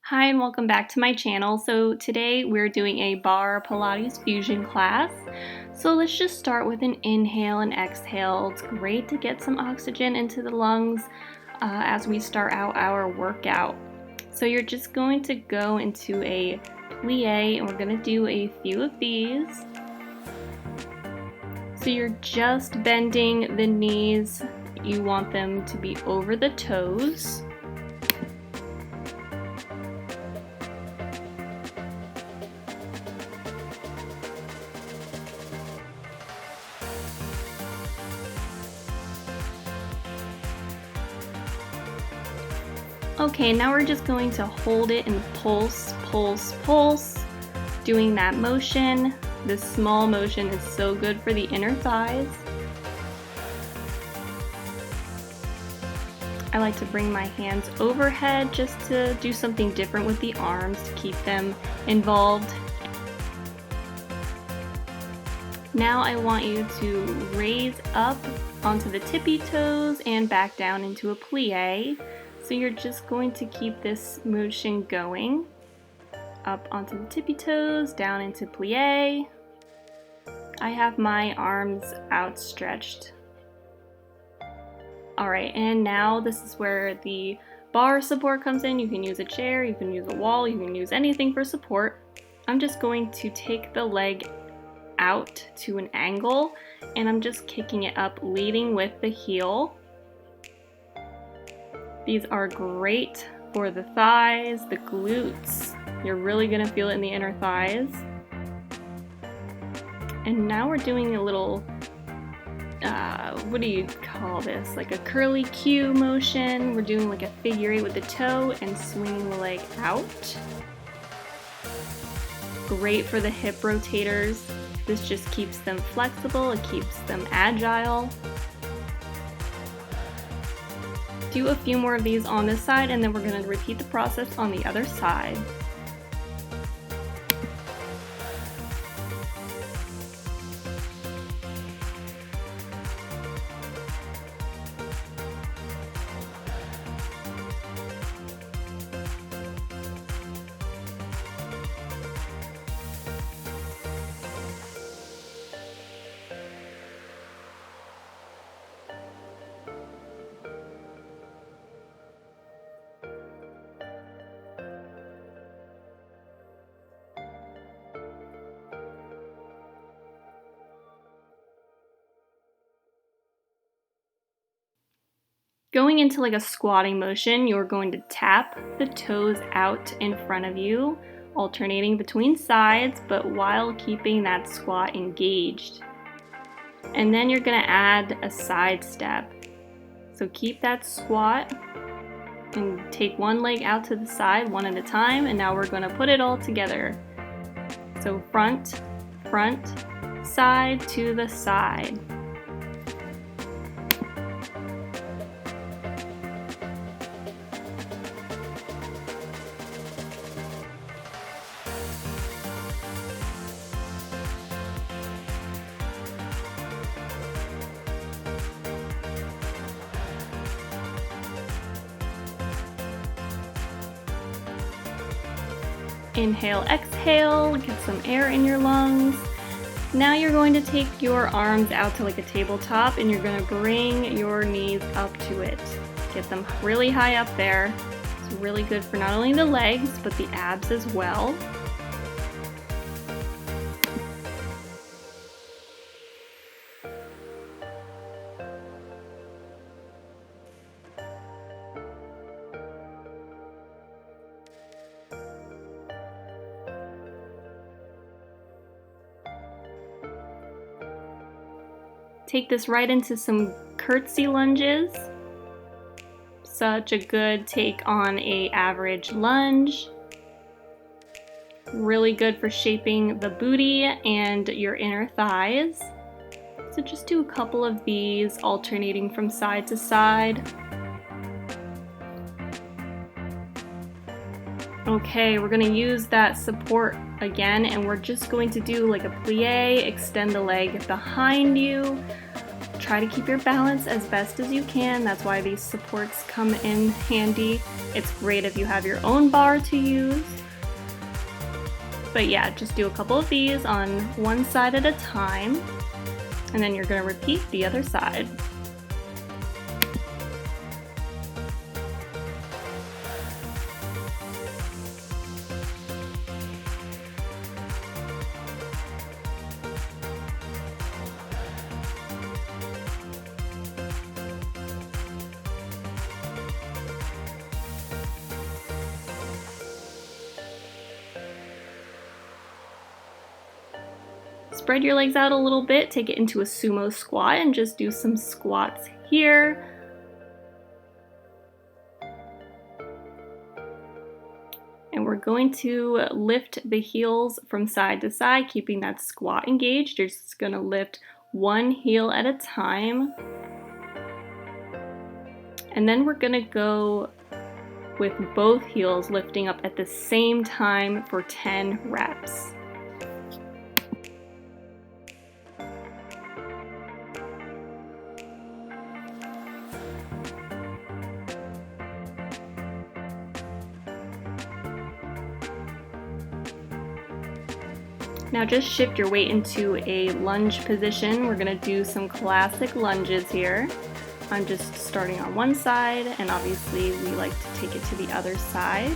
Hi and welcome back to my channel. So today we're doing a barre Pilates fusion class. So let's just start with an inhale and exhale. It's great to get some oxygen into the lungs as we start out our workout. So you're just going to go into a plie and we're going to do a few of these. So you're just bending the knees. You want them to be over the toes. Okay, now we're just going to hold it and pulse, pulse, pulse, doing that motion. This small motion is so good for the inner thighs. I like to bring my hands overhead just to do something different with the arms to keep them involved. Now I want you to raise up onto the tippy toes and back down into a plie. So you're just going to keep this motion going. Up onto the tippy toes, down into plie. I have my arms outstretched. Alright, and now this is where the barre support comes in. You can use a chair, you can use a wall, you can use anything for support. I'm just going to take the leg out to an angle and I'm just kicking it up, leading with the heel. These are great for the thighs, the glutes. You're really gonna feel it in the inner thighs. And now we're doing a little, what do you call this? Like a curly Q motion. We're doing like a figure 8 with the toe and swinging the leg out. Great for the hip rotators. This just keeps them flexible, it keeps them agile. Do a few more of these on this side and then we're going to repeat the process on the other side. Going into like a squatting motion, you're going to tap the toes out in front of you, alternating between sides, but while keeping that squat engaged. And then you're going to add a side step. So keep that squat and take one leg out to the side one at a time, and now we're going to put it all together. So front, front, side to the side. Inhale, exhale, get some air in your lungs. Now you're going to take your arms out to like a tabletop and you're going to bring your knees up to it. Get them really high up there. It's really good for not only the legs, but the abs as well. Take this right into some curtsy lunges. Such a good take on an average lunge. Really good for shaping the booty and your inner thighs. So just do a couple of these, alternating from side to side. Okay, we're gonna use that support again, and we're just going to do like a plie, extend the leg behind you, try to keep your balance as best as you can. That's why these supports come in handy. It's great if you have your own bar to use. But yeah, just do a couple of these on one side at a time, and then you're going to repeat the other side. Spread your legs out a little bit, take it into a sumo squat, and just do some squats here. And we're going to lift the heels from side to side, keeping that squat engaged. You're just going to lift one heel at a time. And then we're going to go with both heels lifting up at the same time for 10 reps. Now just shift your weight into a lunge position. We're going to do some classic lunges here. I'm just starting on one side, and obviously we like to take it to the other side.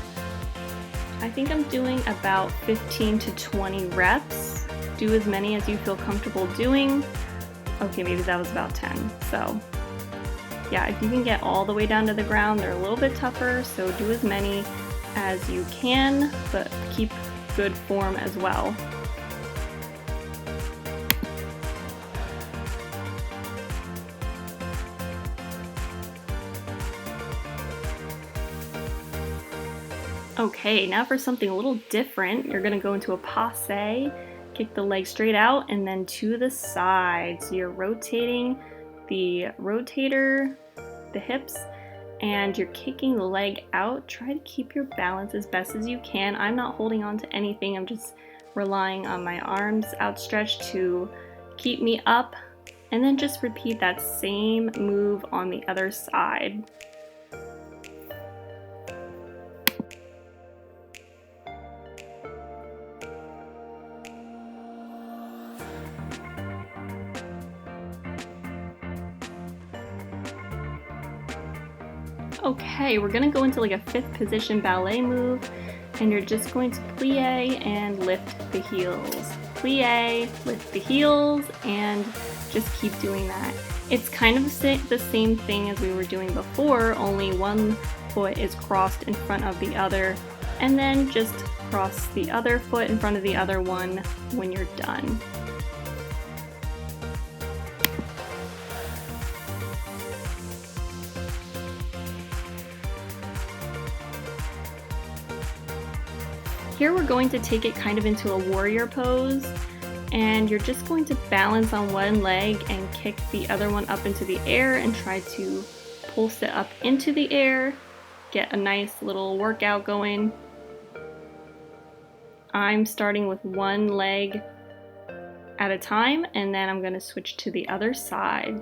I think I'm doing about 15 to 20 reps. Do as many as you feel comfortable doing. Okay, maybe that was about 10. So yeah, if you can get all the way down to the ground, they're a little bit tougher, so do as many as you can, but keep good form as well. Okay, now for something a little different, you're going to go into a passe, kick the leg straight out, and then to the side. So you're rotating the rotator, the hips, and you're kicking the leg out. Try to keep your balance as best as you can. I'm not holding on to anything. I'm just relying on my arms outstretched to keep me up. And then just repeat that same move on the other side. Okay, we're gonna go into like a 5th position ballet move, and you're just going to plie and lift the heels. Plie, lift the heels, and just keep doing that. It's kind of the same thing as we were doing before, only one foot is crossed in front of the other, and then just cross the other foot in front of the other one when you're done. Here we're going to take it kind of into a warrior pose, and you're just going to balance on one leg and kick the other one up into the air and try to pulse it up into the air. Get a nice little workout going. I'm starting with one leg at a time, and then I'm going to switch to the other side.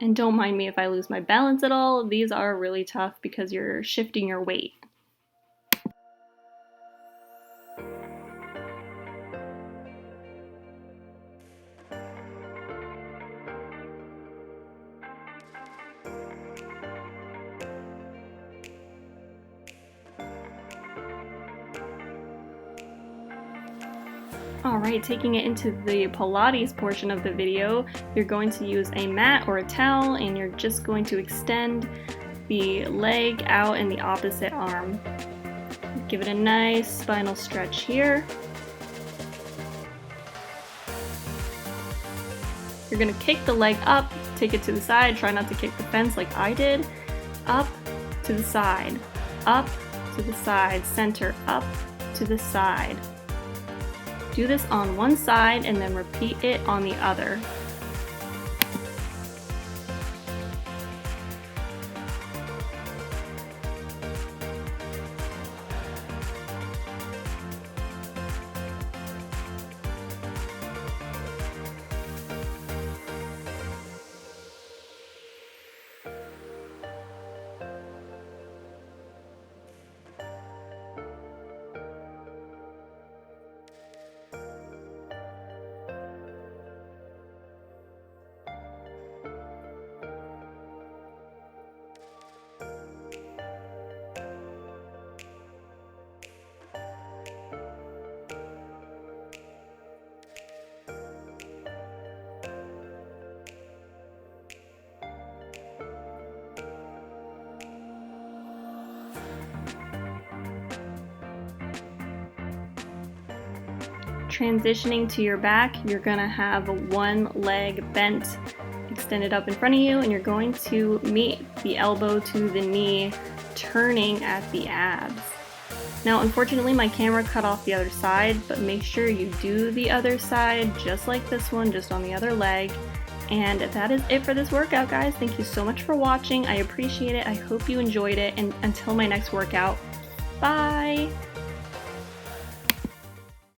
And don't mind me if I lose my balance at all. These are really tough because you're shifting your weight. Alright, taking it into the Pilates portion of the video, you're going to use a mat or a towel, and you're just going to extend the leg out in the opposite arm. Give it a nice spinal stretch here. You're going to kick the leg up, take it to the side, try not to kick the fence like I did. Up to the side, up to the side, center, up to the side. Do this on one side and then repeat it on the other. Transitioning to your back, you're gonna have one leg bent, extended up in front of you, and you're going to meet the elbow to the knee, turning at the abs. Now, unfortunately, my camera cut off the other side, but make sure you do the other side just like this one, just on the other leg. And that is it for this workout, guys. Thank you so much for watching. I appreciate it. I hope you enjoyed it. And until my next workout, bye!